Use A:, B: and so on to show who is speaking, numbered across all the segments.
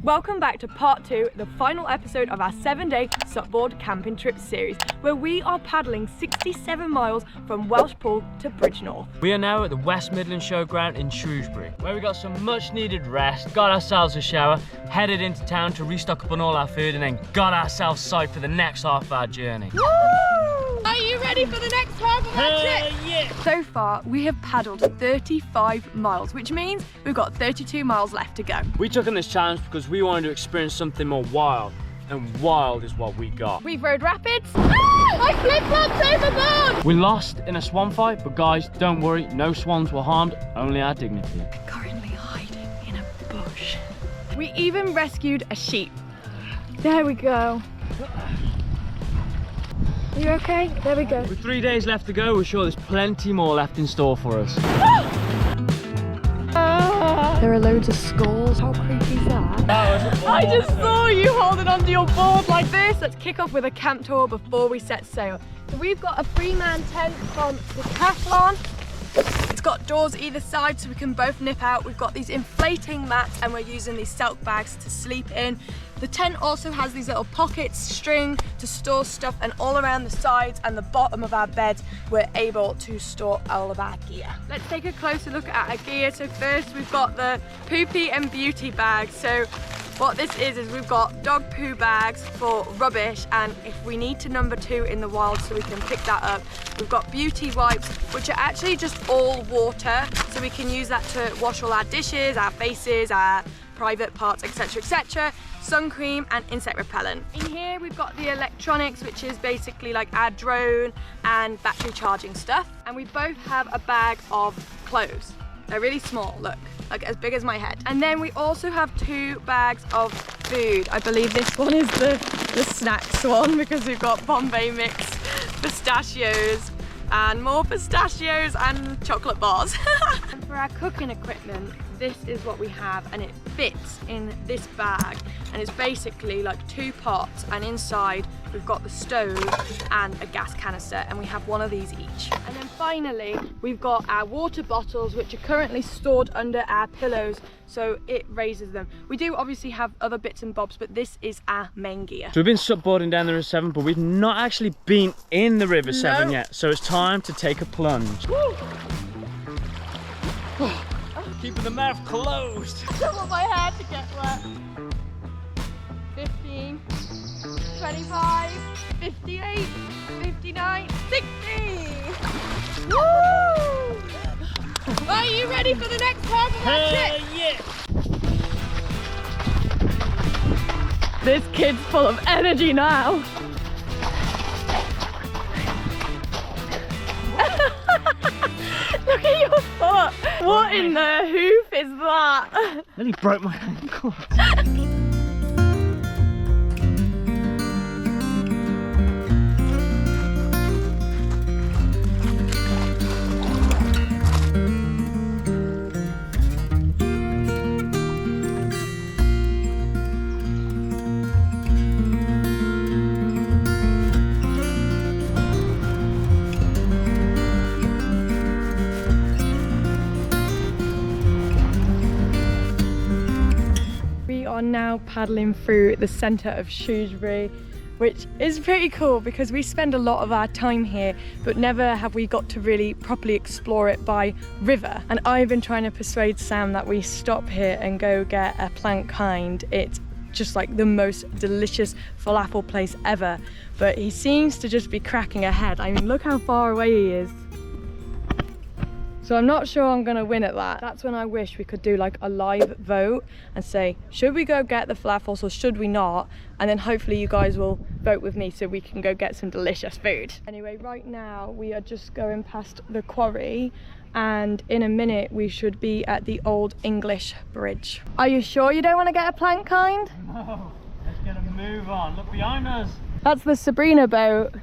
A: Welcome back to part 2, the final episode of our 7-day supboard camping trip series, where we are paddling 67 miles from Welshpool to Bridgnorth.
B: We are now at the West Midlands Showground in Shrewsbury, where we got some much needed rest, got ourselves a shower, headed into town to restock up on all our food, and then got ourselves psyched for the next half of our journey.
A: Woo! Are you ready for the next half of our trip?
B: Yeah.
A: So far, we have paddled 35 miles, which means we've got 32 miles left to go.
B: We took on this challenge because we wanted to experience something more wild, and wild is what we got.
A: We've rode rapids. Ah! My flip-flops overboard!
B: We lost in a swan fight, but guys, don't worry, no swans were harmed, only our dignity.
A: Currently hiding in a bush. We even rescued a sheep. There we go. Are you okay? There we go.
B: With 3 days left to go, we're sure there's plenty more left in store for us.
A: There are loads of skulls. How creepy is that? I just saw you holding onto your board like this. Let's kick off with a camp tour before we set sail. So we've got a 3-man tent from Decathlon. It's got doors either side so we can both nip out. We've got these inflating mats and we're using these silk bags to sleep in. The tent also has these little pockets, string to store stuff, and all around the sides and the bottom of our bed we're able to store all of our gear. Let's take a closer look at our gear. So first we've got the poopy and beauty bags. So what this is we've got dog poo bags for rubbish, and if we need to number 2 in the wild so we can pick that up. We've got beauty wipes, which are actually just all water, so we can use that to wash all our dishes, our faces, our private parts, etc, etc. Sun cream and insect repellent. In here we've got the electronics, which is basically like our drone and battery charging stuff. And we both have a bag of clothes. They're really small, look, like as big as my head. And then we also have 2 bags of food. I believe this one is the snacks one, because we've got Bombay mix, pistachios, and more pistachios and chocolate bars. And for our cooking equipment, this is what we have, and it fits in this bag, and it's basically like 2 pots, and inside we've got the stove and a gas canister, and we have one of these each. And then finally we've got our water bottles, which are currently stored under our pillows so it raises them. We do obviously have other bits and bobs, but this is our main gear.
B: So we've been supboarding down the River Severn, but we've not actually been in the River Severn yet, so it's time to take a plunge. Keeping the mouth closed.
A: I don't want my hair to get wet. 15, 25, 58, 59, 60. Woo! Are you ready for the next half of our trip?
B: Yeah.
A: This kid's full of energy now. Look at your foot. What in the hoof is that?
B: Nearly broke my ankle.
A: Now paddling through the centre of Shrewsbury, which is pretty cool because we spend a lot of our time here, but never have we got to really properly explore it by river. And I've been trying to persuade Sam that we stop here and go get a plank kind. It's just like the most delicious falafel place ever, but he seems to just be cracking ahead. I mean, look how far away he is. So I'm not sure I'm gonna win at that. That's when I wish we could do like a live vote and say, should we go get the falafels or should we not? And then hopefully you guys will vote with me so we can go get some delicious food. Anyway, right now we are just going past the quarry, and in a minute we should be at the Old English Bridge. Are you sure you don't want to get a plank kind?
B: No, let's get a move on. Look behind us.
A: That's the Sabrina boat.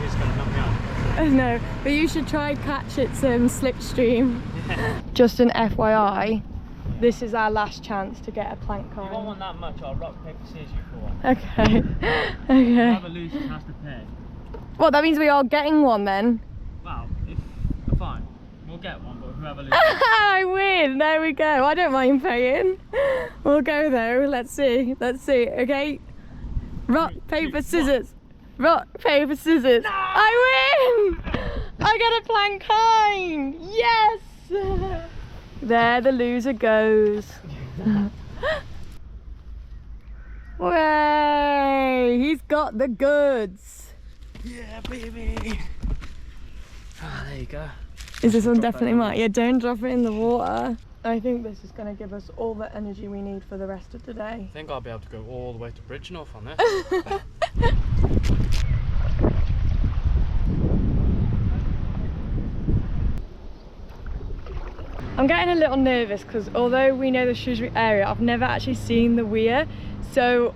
B: It's gonna knock me out.
A: No, but you should try catch its slipstream. Yeah. Just an FYI, this is our last chance to get a plank kind.
B: You won't want that much, I'll rock, paper, scissors you for.
A: Okay. Okay.
B: Whoever loses has to pay.
A: Well, that means we are getting one then.
B: Well, if fine. We'll we'll get one, but whoever loses.
A: I win. There we go. I don't mind paying. We'll go though. Let's see. Let's see. Okay. Rock, paper, scissors. Rock, paper, scissors. No! I win! I got a plank hind. Yes! There the loser goes. Way! He's got the goods.
B: Yeah, baby. Ah, there you go.
A: Is this one definitely mine? Yeah, don't drop it in the water. I think this is going to give us all the energy we need for the rest of the day.
B: I think I'll be able to go all the way to Bridgnorth on this.
A: I'm getting a little nervous because although we know the Shrewsbury area, I've never actually seen the weir, so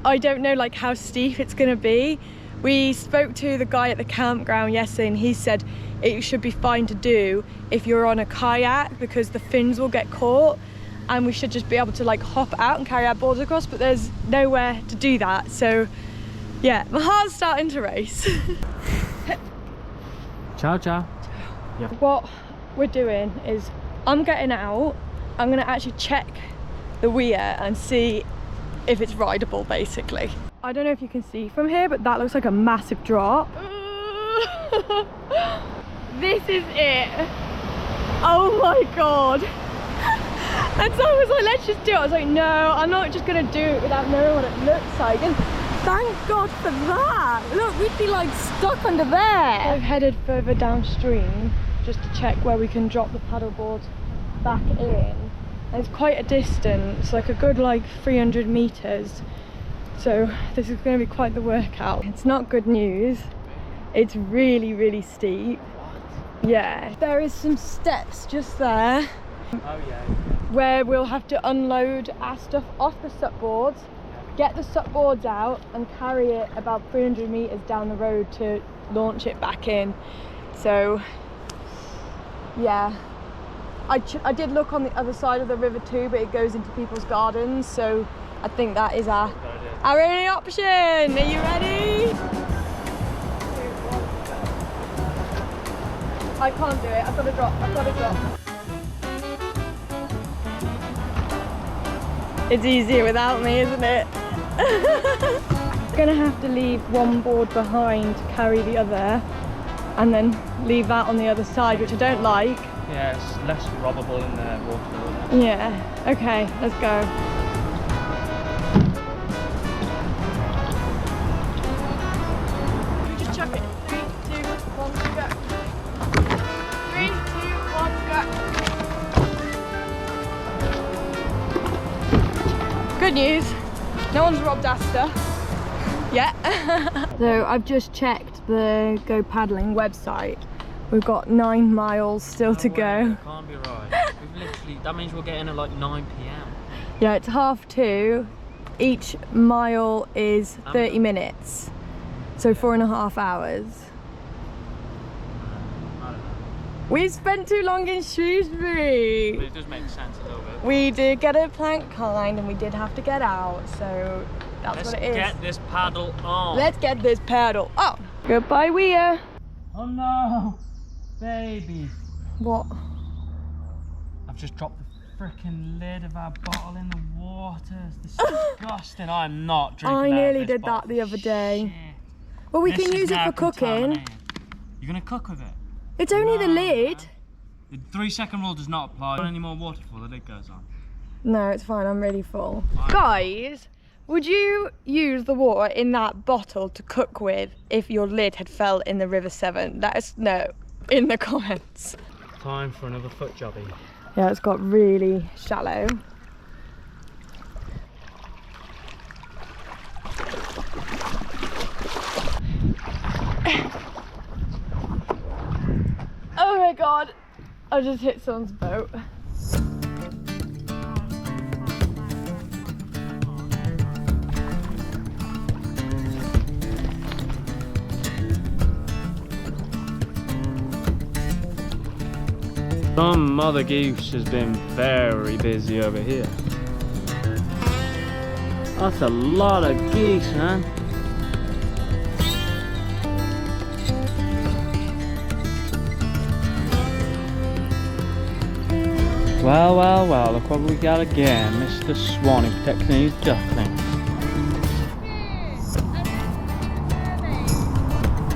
A: I don't know like how steep it's going to be. We spoke to the guy at the campground yesterday and he said it should be fine to do if you're on a kayak because the fins will get caught and we should just be able to like hop out and carry our boards across, but there's nowhere to do that. So yeah, my heart's starting to race.
B: Ciao, ciao. Yep.
A: What we're doing is I'm getting out, I'm going to actually check the weir and see if it's rideable basically. I don't know if you can see from here, but that looks like a massive drop. This is it. Oh my god. And so I was like, let's just do it. I was like, no, I'm not just gonna do it without knowing what it looks like. And thank god for that. Look, we'd be like stuck under there. I've headed further downstream just to check where we can drop the paddleboard back in. And it's quite a distance, like a good like 300 meters. So this is going to be quite the workout. It's not good news. It's really, really steep.
B: What?
A: Yeah. There is some steps just there.
B: Oh yeah.
A: Where we'll have to unload our stuff off the supboards, get the supboards out and carry it about 300 meters down the road to launch it back in. So yeah. I did look on the other side of the river too, but it goes into people's gardens, so I think that is our only option. Are you ready? I can't do it. I've got to drop. I've got to drop. It's easier without me, isn't it? I'm gonna have to leave one board behind to carry the other, and then leave that on the other side, which I don't like.
B: Yeah, it's less robbable in the water.
A: Yeah. Okay, let's go. Chuck it. 3, 2, 1, go. 3, 2, 1, go. Good news. No one's robbed our stuff. Yeah. So I've just checked the Go Paddling website. We've got 9 miles still to go.
B: That can't be right. We've literally, that means we're getting at like 9 PM.
A: Yeah, it's 2:30. Each mile is 30 minutes. So 4.5 hours.
B: I don't know.
A: We spent too long in Shrewsbury.
B: But it does make sense a little bit.
A: We did get a plank hind and we did have to get out, so that's what it is.
B: Let's get this paddle on.
A: Let's get this paddle on. Goodbye, weir.
B: Oh no, baby.
A: What?
B: I've just dropped the freaking lid of our bottle in the water. It's disgusting. I'm not drinking
A: I
B: that
A: nearly
B: this
A: did
B: bottle.
A: that the other day.
B: Shit.
A: Well, we
B: This
A: can
B: is
A: use it
B: now
A: for cooking.
B: contaminated. You're gonna cook with it?
A: It's only the
B: No,
A: lid.
B: man. The 3-second rule does not apply. Any more water before the lid goes on.
A: No, it's fine. I'm really full. Guys, would you use the water in that bottle to cook with if your lid had fell in the River Severn? Let us know in the comments.
B: Time for another foot jobby.
A: Yeah, it's got really shallow. Oh my god, I just hit someone's boat.
B: Some mother goose has been very busy over here. That's a lot of geese, man. Well, well, well, look what we got again. Mr. Swanee protecting his ducklings.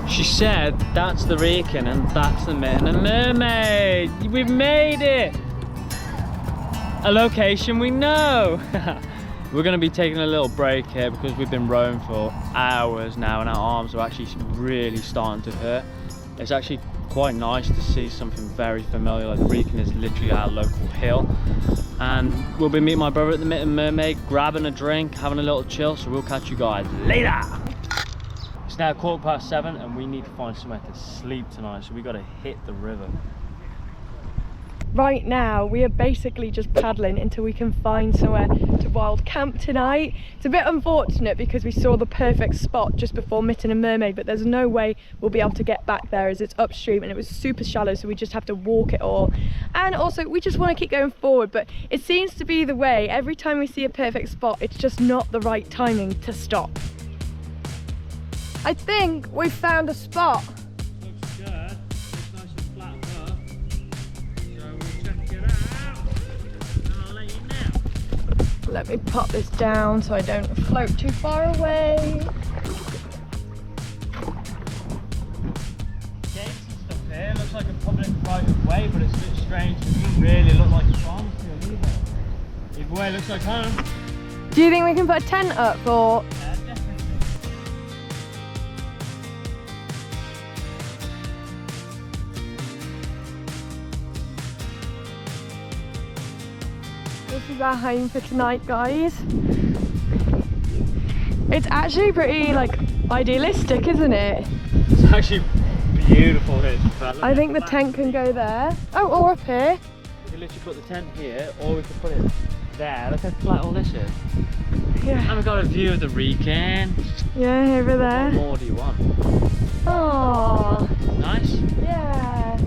B: She said that's the Wrekin and that's the Mitten and Mermaid. We've made it! A location we know. We're going to be taking a little break here because we've been rowing for hours now and our arms are actually really starting to hurt. It's actually quite nice to see something very familiar, like the Wrekin is literally our local hill. And we'll be meeting my brother at the Mitten Mermaid, grabbing a drink, having a little chill, so we'll catch you guys later. It's now 7:15 and we need to find somewhere to sleep tonight, so we got to hit the river.
A: Right now we are basically just paddling until we can find somewhere to wild camp tonight. It's a bit unfortunate because we saw the perfect spot just before Mitten and Mermaid, but there's no way we'll be able to get back there as it's upstream and it was super shallow, so we just have to walk it all. And also we just want to keep going forward, but it seems to be the way. Every time we see a perfect spot, it's just not the right timing to stop. I think we've found a spot.
B: Looks good. It's nice and flat above. So we'll check it out and I'll let you know.
A: Let me pop this down so I don't float too far away.
B: Gates and stuff here. Looks like a public private way, but it's a bit strange. It doesn't really look like a farm field either. Either way, it looks like home.
A: Do you think we can put a tent up or?
B: Yeah, definitely.
A: This is our home for tonight, guys. It's actually pretty like idealistic, isn't it?
B: It's actually beautiful here.
A: I think the tent can go there. Oh, or up here.
B: We can literally put the tent here, or we could put it there. Look how flat all this is.
A: Yeah.
B: And we've got a view of the Wrekin.
A: Yeah, over there.
B: What more do you want?
A: Oh.
B: Nice?
A: Yeah.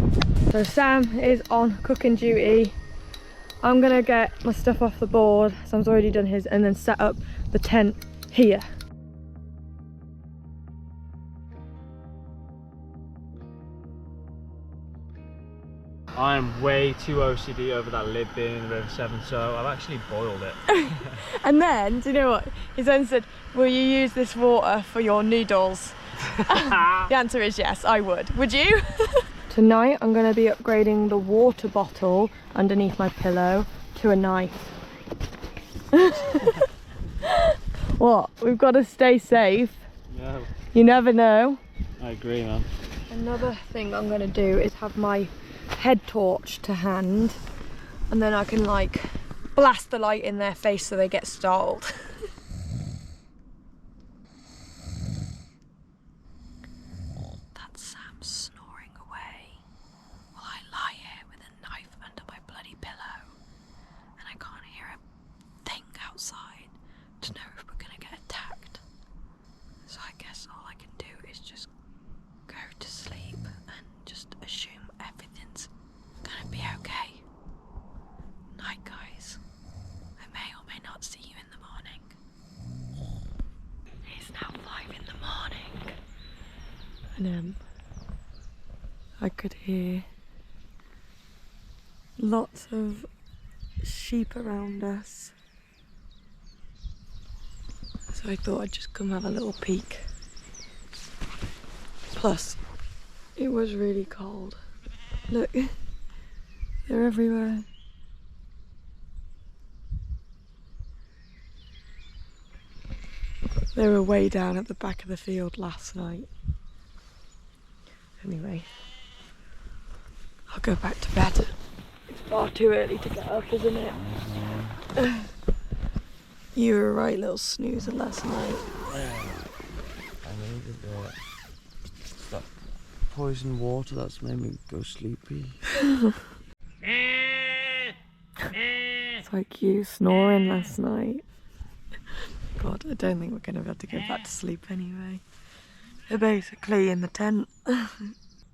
A: So Sam is on cooking duty. I'm gonna get my stuff off the board. Sam's already done his, and then set up the tent here.
B: I am way too OCD over that lid being in the River Severn, so I've actually boiled it.
A: And then, do you know what? He then said, will you use this water for your noodles? The answer is yes, I would. Would you? Tonight I'm going to be upgrading the water bottle underneath my pillow to a knife. What? We've got to stay safe.
B: No.
A: You never know.
B: I agree, man.
A: Another thing I'm going to do is have my head torch to hand, and then I can like blast the light in their face so they get startled. That's Sam snoring away while I lie here with a knife under my bloody pillow, and I can't hear a thing outside to know if we're gonna get attacked. So I guess all I can do is just go to sleep and just assume everything's gonna be okay. Night, guys. I may or may not see you in the morning. It's now 5 in the morning. And I could hear lots of sheep around us. So I thought I'd just come have a little peek. Plus, it was really cold. Look, they're everywhere. They were way down at the back of the field last night. Anyway, I'll go back to bed. It's far too early to get up, isn't it? You were a right little snoozer last night.
C: I needed that poison water that's made me go sleepy.
A: It's like you snoring last night. God, I don't think we're going to be able to go back to sleep anyway. They're basically in the tent.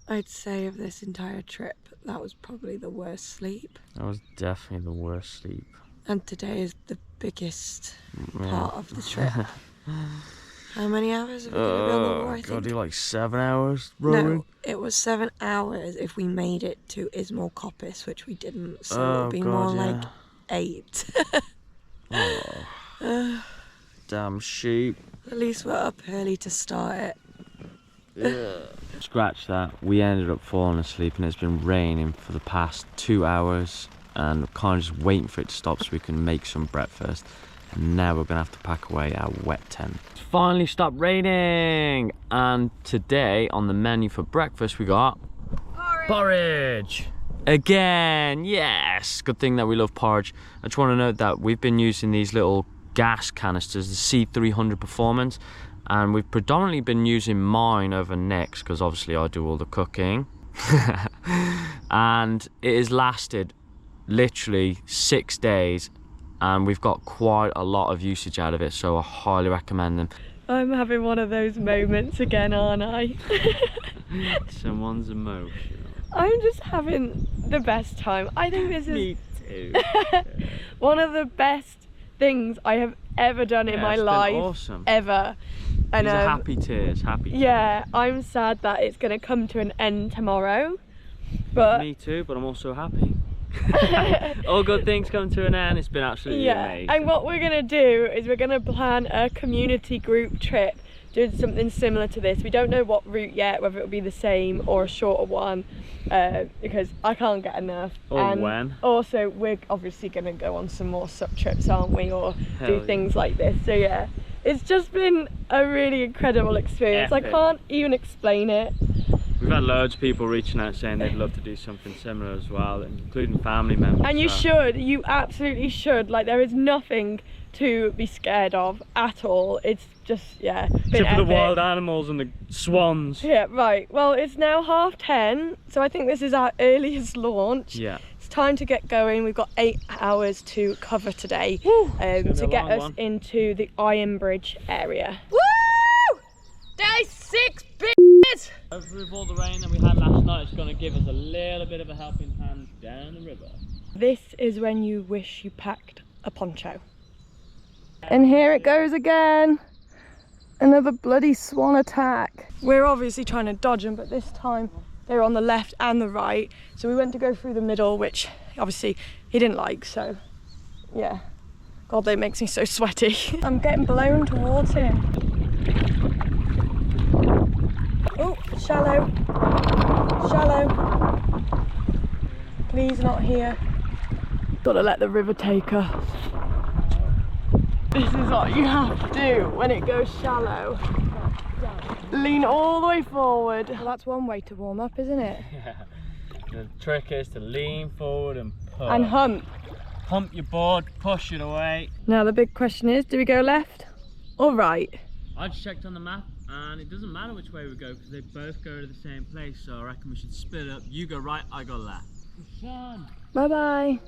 A: I'd say of this entire trip, that was probably the worst sleep.
C: That was definitely the worst sleep.
A: And today is the biggest part of the trip. How many hours have we got to be on the war, I think?
C: Gotta do like 7 hours rowing.
A: No, it was 7 hours if we made it to Ismail Coppice, which we didn't, so it would be more like 8.
C: Damn sheep.
A: At least we're up early to start it.
C: Yeah. Scratch that. We ended up falling asleep and it's been raining for the past 2 hours and kind of just waiting for it to stop so we can make some breakfast. And now we're gonna have to pack away our wet tent. It's finally stopped raining, and today on the menu for breakfast we got porridge. Again, yes. Good thing that we love porridge. I just want to note that we've been using these little gas canisters, the C300 Performance, and we've predominantly been using mine over Nick's because obviously I do all the cooking. And it has lasted literally 6 days and we've got quite a lot of usage out of it, so I highly recommend them.
A: I'm having one of those moments again, aren't I?
C: Someone's emotional.
A: I'm just having the best time. I think this is
C: Me too.
A: one of the best things I have ever done in my life.
C: Awesome.
A: Ever. And
C: these are happy tears, happy tears.
A: Yeah, I'm sad that it's going to come to an end tomorrow. But
C: me too, but I'm also happy. All good things come to an end. It's been absolutely amazing.
A: And what we're going to do is we're going to plan a community group trip doing something similar to this. We don't know what route yet, whether it'll be the same or a shorter one, because I can't get enough.
C: Or when.
A: Also, we're obviously going to go on some more sub trips, aren't we, or do things like this. So yeah, it's just been a really incredible experience.
C: Epic.
A: I can't even explain it.
C: We've had loads of people reaching out saying they'd love to do something similar as well, including family members.
A: And you absolutely should. Like, there is nothing to be scared of at all. It's just, yeah, been
C: except for the
A: epic.
C: wild animals and the swans.
A: Yeah, right. Well, it's now 10:30, so I think this is our earliest launch.
C: Yeah.
A: It's time to get going. We've got 8 hours to cover today to get us into the Iron Bridge area. Woo! Day 6, bitches!
C: Hopefully with all the rain that we had last night, it's going to give us a little bit of a helping hand down the river.
A: This is when you wish you packed a poncho. And here it goes again. Another bloody swan attack. We're obviously trying to dodge them, but this time they were on the left and the right. So we went to go through the middle, which obviously he didn't like, so yeah. God, that makes me so sweaty. I'm getting blown towards him. Oh, shallow. Shallow. Please not here. Gotta let the river take us. This is what you have to do when it goes shallow. Lean all the way forward. Well, that's one way to warm up, isn't it?
C: Yeah. The trick is to lean forward and push.
A: And hump.
C: Hump your board, push it away.
A: Now the big question is, do we go left or right?
C: I just checked on the map and it doesn't matter which way we go because they both go to the same place, so I reckon we should split up. You go right, I go left. Fun.
A: Bye bye.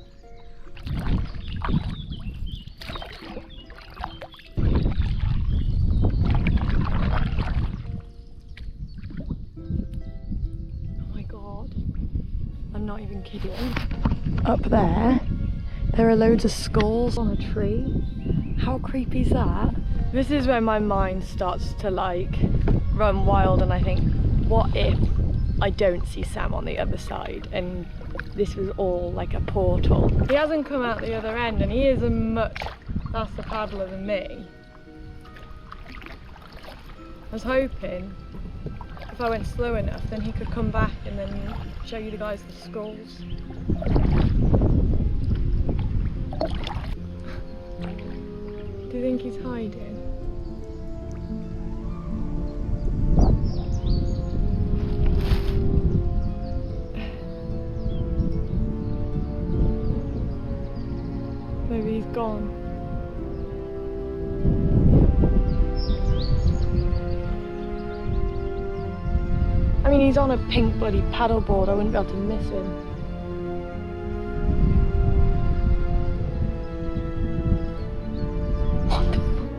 A: Oh my god, I'm not even kidding. Up there are loads of skulls on a tree. How creepy is that? This is when my mind starts to like run wild and I think, what if I don't see Sam on the other side and this was all like a portal? He hasn't come out the other end and he is a much faster paddler than me. I was hoping if I went slow enough then he could come back and then show you the guys the skulls. Do you think he's hiding? Maybe he's gone. I mean, he's on a pink bloody paddleboard. I wouldn't be able to miss him.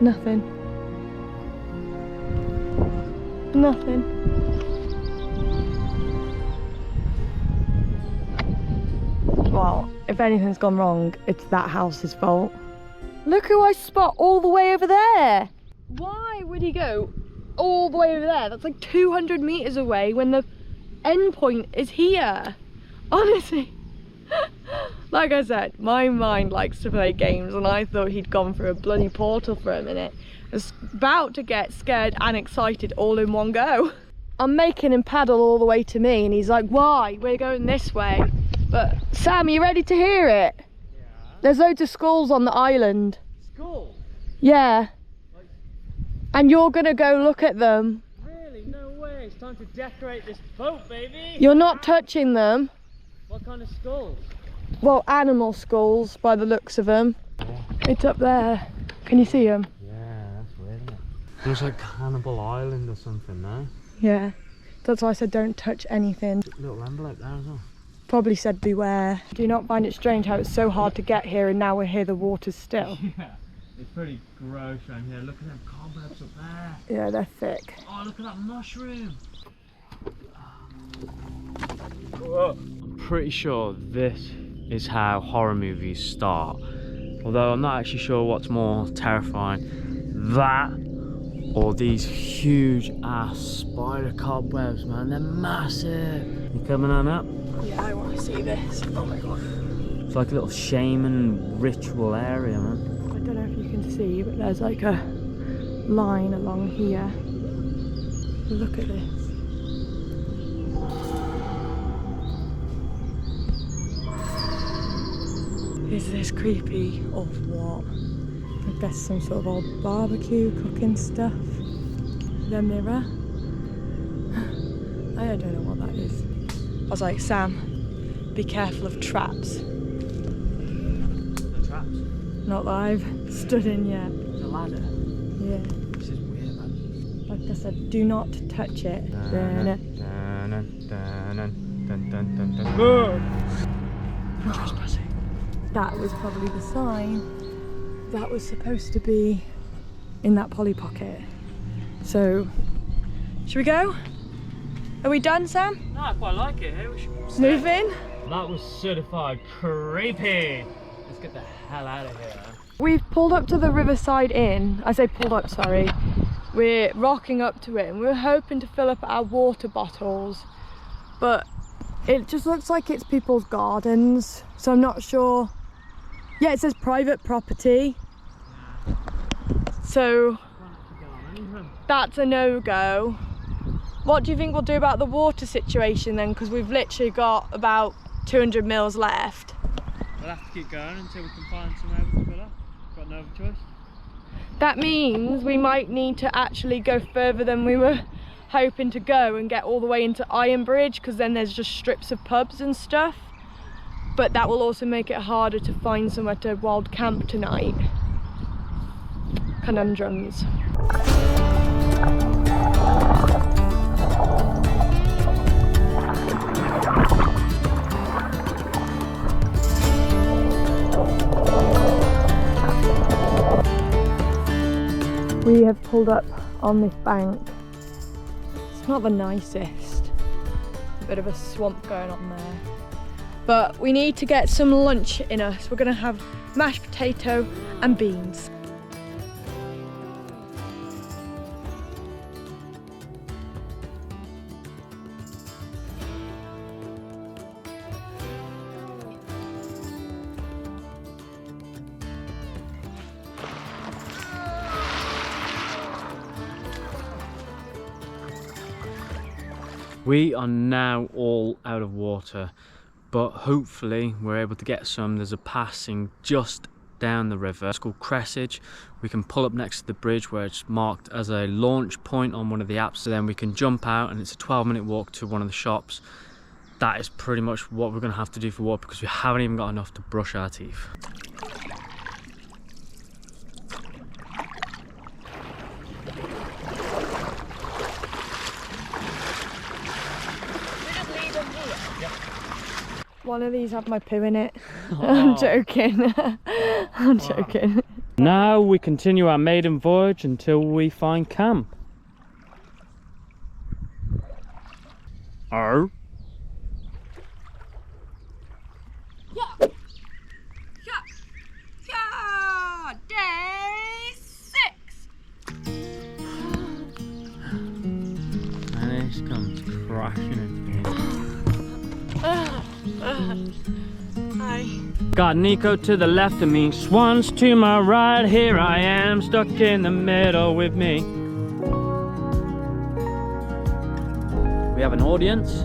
A: Nothing. Nothing. Well, if anything's gone wrong, it's that house's fault. Look who I spot all the way over there. why would he go all the way over there? That's like 200 meters away when the end point is here. Honestly. Like I said, my mind likes to play games, and I thought he'd gone through a bloody portal for a minute. I was about to get scared and excited all in one go. I'm making him paddle all the way to me, and he's like, why? We're going this way. But Sam, are you ready to hear it? Yeah. There's loads of skulls on the island.
B: Skulls?
A: Yeah. Like... And you're gonna go look at them.
B: Really? No way. It's time to decorate this boat, baby.
A: You're not touching them.
B: What kind of skulls?
A: Well, animal skulls by the looks of them.
C: Yeah.
A: It's up there. Can you see them?
C: Yeah, that's weird, isn't it? Looks like Cannibal Island or something, no?
A: Yeah. That's why I said don't touch anything.
C: Little envelope there as well.
A: Probably said beware. Do you not find it strange how it's so hard to get here and now we're here, the water's still?
B: Yeah. It's pretty gross around here. Look at them cobwebs up there.
A: Yeah, they're thick.
B: Oh, look at that mushroom. Whoa. I'm pretty sure this is how horror movies start. Although I'm not actually sure what's more terrifying, that or these huge ass spider cobwebs, man. They're massive. You coming on up?
A: Yeah, I want to see this. Oh my god.
B: It's like a little shaman ritual area, man.
A: I don't know if you can see, but there's like a line along here. Look at this. Is this creepy or what? I guess some sort of old barbecue cooking stuff. The mirror. I don't know what that is. I was like, Sam, be careful of traps.
B: The traps?
A: Not that I've stood in yet.
B: There's a ladder.
A: Yeah.
B: This is weird, man.
A: Like I said, do not touch it.
B: Trespassing.
A: That was probably the sign that was supposed to be in that Polly pocket. So, should we go? Are we done, Sam?
B: No, I quite like it here. We should
A: Move in.
B: That was certified creepy. Let's get the hell out of here.
A: We've pulled up to the Riverside Inn. I say pulled up, sorry. We're rocking up to it and we're hoping to fill up our water bottles, but it just looks like it's people's gardens, so I'm not sure. Yeah, it says private property. So that's a no-go. What do you think we'll do about the water situation then? Because we've literally got about 200 mils left.
B: We'll have to keep going until we can find somewhere we can fill up. Got no other choice.
A: That means we might need to actually go further than we were hoping to go and get all the way into Iron Bridge, because then there's just strips of pubs and stuff. But that will also make it harder to find somewhere to wild camp tonight. Conundrums. We have pulled up on this bank. It's not the nicest. A bit of a swamp going on there. But we need to get some lunch in us. We're gonna have mashed potato and beans.
B: We are now all out of water, but hopefully we're able to get some. There's a passing just down the river. It's called Cressage. We can pull up next to the bridge where it's marked as a launch point on one of the apps. So then we can jump out and it's a 12-minute walk to one of the shops. That is pretty much what we're gonna have to do for water because we haven't even got enough to brush our teeth.
A: One of these have my poo in it. I'm joking. I'm joking.
B: Now we continue our maiden voyage until we find camp. Oh.
A: Yeah. Yeah. Day 6.
B: crashing into me.
A: Hi.
B: Got Nico to the left of me, Swans to my right, here I am, stuck in the middle with me. We have an audience.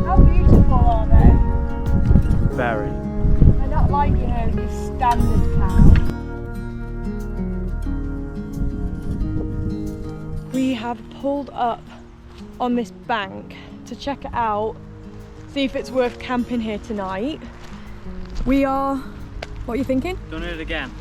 A: How beautiful are they?
B: Very.
A: They're not like, you know, your standard cow. We have pulled up on this bank to check it out, see if it's worth camping here tonight. We are... What are you thinking?
B: Done it again.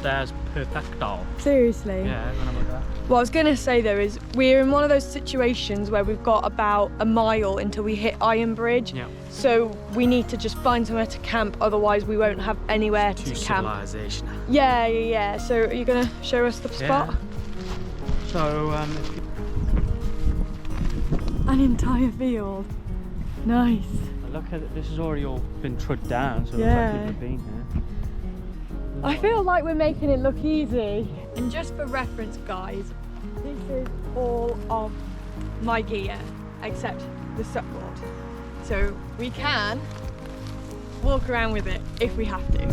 B: There's perfecto.
A: Seriously?
B: Yeah, when I'm like that.
A: What I was going to say though is we're in one of those situations where we've got about a mile until we hit Iron Bridge.
B: Yeah.
A: So we need to just find somewhere to camp, otherwise we won't have anywhere to camp.
B: Civilization.
A: Yeah. So are you going to show us the spot?
B: So,
A: An entire field. Nice.
B: look at it, this has already all been trod down, so it looks
A: Yeah.
B: like people have been here.
A: I feel like we're making it look easy. And just for reference, guys, this is all of my gear except the support. So we can walk around with it if we have to.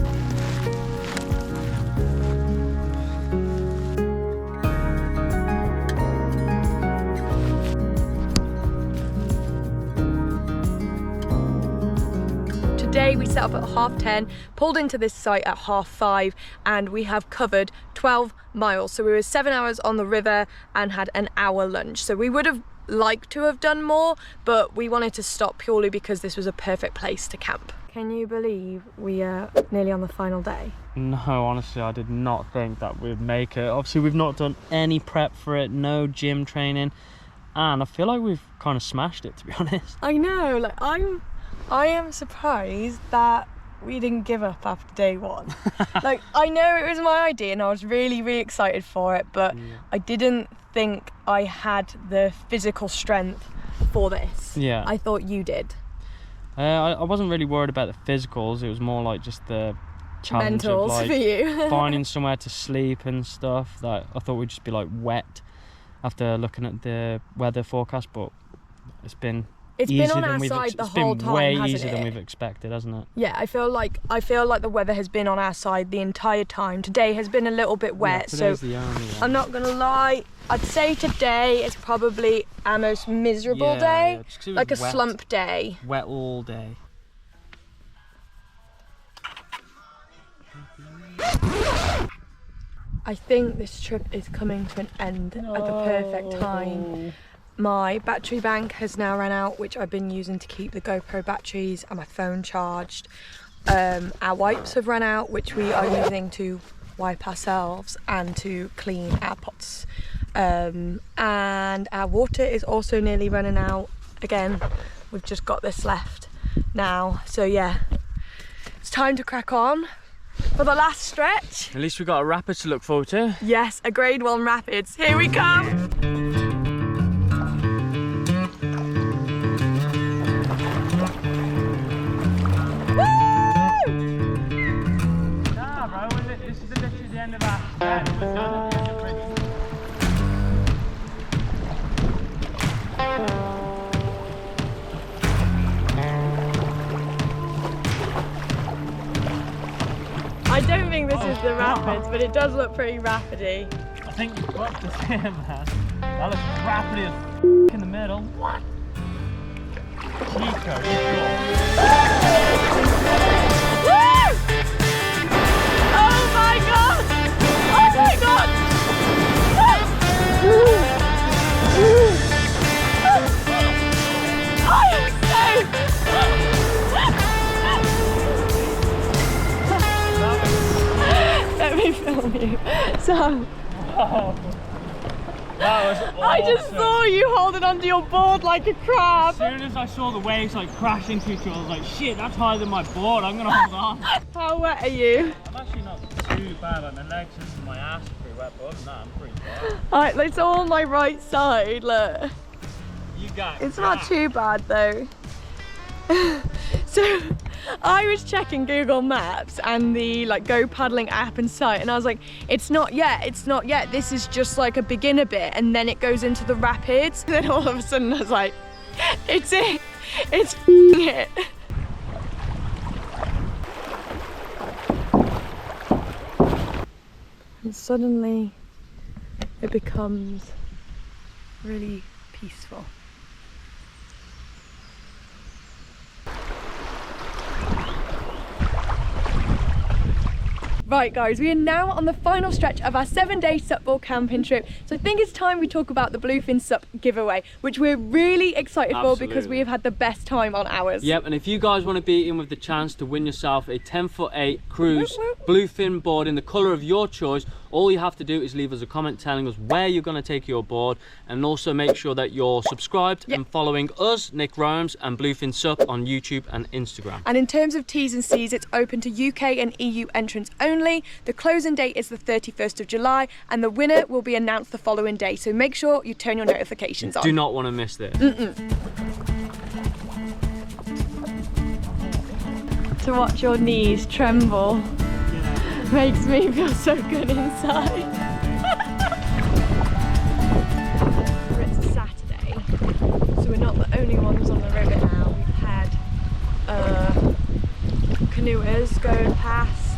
A: Today we set up at 10:30, pulled into this site at 5:30, and we have covered 12 miles. So we were 7 hours on the river and had an hour lunch. So we would have liked to have done more, but we wanted to stop purely because this was a perfect place to camp. Can you believe we are nearly on the final day?
B: No, honestly, I did not think that we'd make it. Obviously, we've not done any prep for it, no gym training, and I feel like we've kind of smashed it, to be honest.
A: I know, like I am surprised that we didn't give up after day one. Like, I know it was my idea and I was really, really excited for it, but
B: Yeah.
A: I didn't think I had the physical strength for this.
B: Yeah.
A: I thought you did.
B: I wasn't really worried about the physicals, it was more like just the challenge
A: Mentals
B: of like
A: for you.
B: finding somewhere to sleep and stuff. That I thought we'd just be like wet after looking at the weather forecast, but it's been
A: It's been on our side the whole time,
B: way
A: hasn't
B: easier than
A: it?
B: we've expected, hasn't it?
A: Yeah, I feel like the weather has been on our side the entire time. Today has been a little bit wet,
B: Yeah,
A: so
B: today's the only one.
A: I'm not gonna lie, I'd say today is probably our most miserable
B: Yeah,
A: day,
B: yeah, just 'cause it was
A: like a
B: wet.
A: slump day.
B: Wet all day.
A: I think this trip is coming to an end at the perfect time. My battery bank has now run out, which I've been using to keep the GoPro batteries and my phone charged. Our wipes have run out, which we are using to wipe ourselves and to clean our pots. And our water is also nearly running out. Again, we've just got this left now. So yeah, it's time to crack on for the last stretch.
B: At least we got a rapid to look forward to.
A: Yes, a grade 1 rapids. Here we come.
B: Nah, bro, this is literally the end of our stretch. We're done at the end of Bridgnorth.
A: I don't think this is the rapids, but it does look pretty rapidy.
B: I think you got this here, man. That looks rapid as f in the middle. What? Nico, you sure?
A: Woo! Oh my god! Oh my god! I am so... Let me film you. So...
B: Oh. That was awesome.
A: I just saw you holding onto your board like a crab.
B: As soon as I saw the waves like crash into each other, I was like, shit, that's higher than my board, I'm gonna hold on.
A: How wet are you?
B: I'm actually not too bad, like my legs and my ass are pretty wet, but other than that, I'm pretty bad.
A: Alright, it's all on my right side, look.
B: You got
A: It's not too bad though. So I was checking Google Maps and the like go paddling app and site, and I was like, it's not yet, it's not yet. This is just like a beginner bit, and then it goes into the rapids. And then all of a sudden I was like, it's it, it's it. And suddenly it becomes really peaceful. Right guys, we are now on the final stretch of our 7-day Supball camping trip. So I think it's time we talk about the Bluefin Sup giveaway, which we're really excited for because we have had the best time on ours.
B: Yep, and if you guys want to be in with the chance to win yourself a 10'8" cruise bluefin board in the colour of your choice, all you have to do is leave us a comment telling us where you're going to take your board, and also make sure that you're subscribed and following us, Nick Rhymes and Bluefin Sup, on YouTube and Instagram.
A: And in terms of T's and C's, it's open to UK and EU entrants only. The closing date is the 31st of July, and the winner will be announced the following day. So make sure you turn your notifications on.
B: Do not want to miss this.
A: To watch your knees tremble makes me feel so good inside. It's a Saturday, so we're not the only ones on the river now. We've had canoers going past.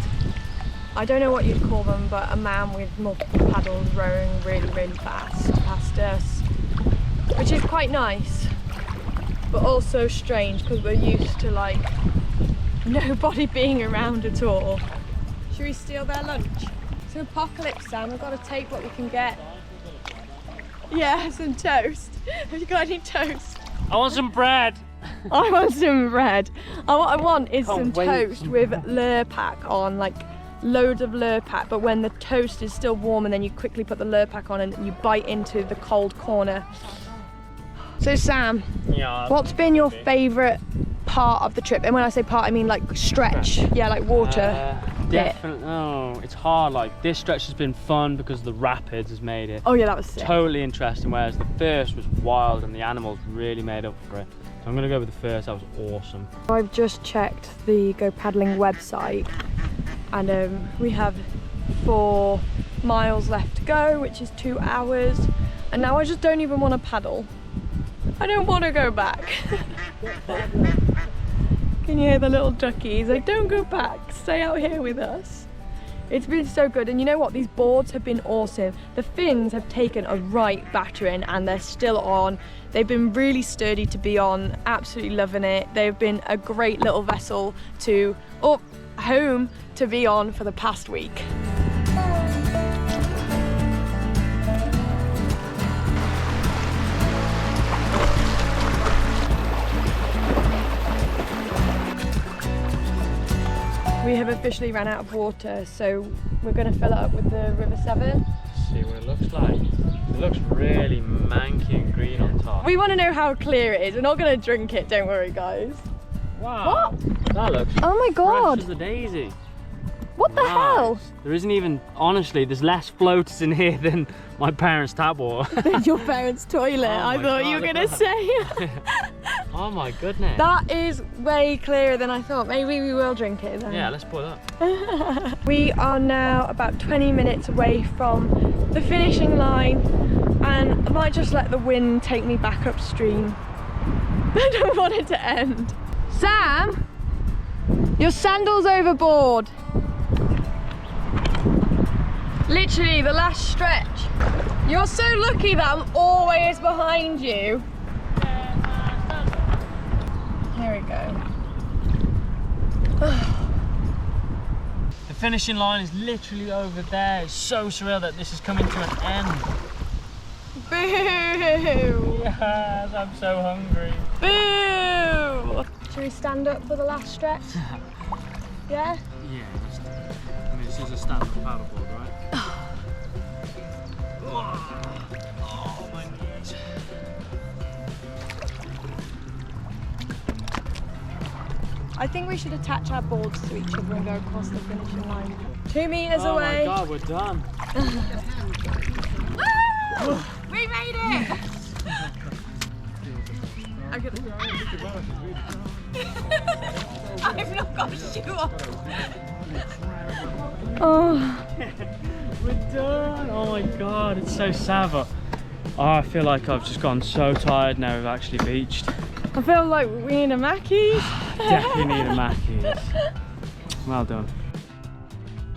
A: I don't know what you'd call them, but a man with multiple paddles rowing really, really fast past us, which is quite nice, but also strange because we're used to like nobody being around at all. Should we steal their lunch? It's an apocalypse, Sam. We've got to take what we can get. Yeah, some toast. Have you got any toast?
B: I want some bread.
A: I want some bread. What I want is some toast with lure pack on, like loads of lure pack, but when the toast is still warm, and then you quickly put the lure pack on and you bite into the cold corner. So Sam, what's been your favourite part of the trip? And when I say part, I mean like stretch. Yeah, like water.
B: Definitely. Oh, it's hard. Like this stretch has been fun because the rapids has made it.
A: Oh yeah, that was sick.
B: Totally interesting. Whereas the first was wild and the animals really made up for it. So I'm gonna go with the first. That was awesome.
A: I've just checked the Go Paddling website, and we have 4 miles left to go, which is 2 hours. And now I just don't even want to paddle. I don't want to go back. Can you hear the little duckies? Like, don't go back, stay out here with us. It's been so good, and you know what? These boards have been awesome. The fins have taken a right battering, and they're still on. They've been really sturdy to be on, absolutely loving it. They've been a great little vessel to, or home to be on for the past week. We have officially ran out of water, so we're going to fill it up with the River Severn.
B: See what it looks like. It looks really manky and green on top.
A: We want to know how clear it is. We're not going to drink it, don't worry guys.
B: Wow. What? That looks
A: oh my god.
B: fresh as a daisy.
A: What the hell?
B: There isn't even, honestly, there's less floaters in here than my parents' tap water.
A: Your parents' toilet, I thought you were going to say.
B: Oh my goodness.
A: That is way clearer than I thought. Maybe we will drink it then.
B: Yeah, let's pour it up.
A: We are now about 20 minutes away from the finishing line, and I might just let the wind take me back upstream. I don't want it to end. Sam, your sandals overboard. Literally the last stretch. You're so lucky that I'm always behind you. Here we go.
B: The finishing line is literally over there. It's so surreal that this is coming to an end.
A: Boo!
B: Yes, I'm so hungry.
A: Boo! Should we stand up for the last stretch? Yeah?
B: Yeah, I mean, this is a stand-up paddleboard, right? Oh, my knees.
A: I think we should attach our boards to each other and go across the finishing line. 2 meters away.
B: Oh my god, we're done.
A: Woo! We made it! I'm I've not got a shoe on. Oh.
B: We're done. Oh my god, it's so sad. But I feel like I've just gone so tired now we've actually beached.
A: I feel like we need a Mackey's.
B: Definitely need a Mackey's. Well done.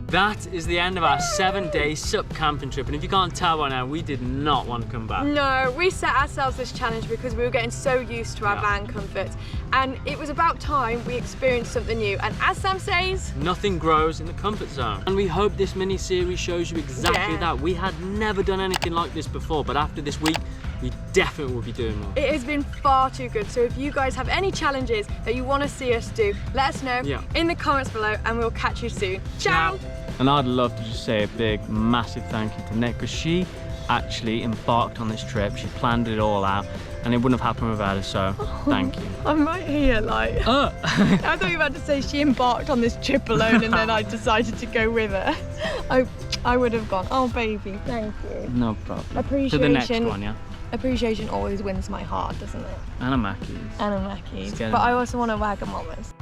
B: That is the end of our 7-day SUP camping trip, and if you can't tell by now, we did not want to come back.
A: No, we set ourselves this challenge because we were getting so used to our van comfort, and it was about time we experienced something new. And as Sam says,
B: nothing grows in the comfort zone. And we hope this mini-series shows you exactly that. We had never done anything like this before, but after this week, we definitely will be doing more.
A: It has been far too good, so if you guys have any challenges that you want to see us do, let us know in the comments below, and we'll catch you soon. Ciao!
B: And I'd love to just say a big, massive thank you to Nick, because she actually embarked on this trip. She planned it all out, and it wouldn't have happened without her, so thank you.
A: I'm right here, like. I thought you were about to say she embarked on this trip alone and then I decided to go with her. I would have gone, oh baby, thank you.
B: No problem.
A: Appreciation.
B: To the next one, yeah?
A: Appreciation always wins my heart, doesn't it?
B: And a Mackey's.
A: And a Mackey's. But I also want a Wagamama's.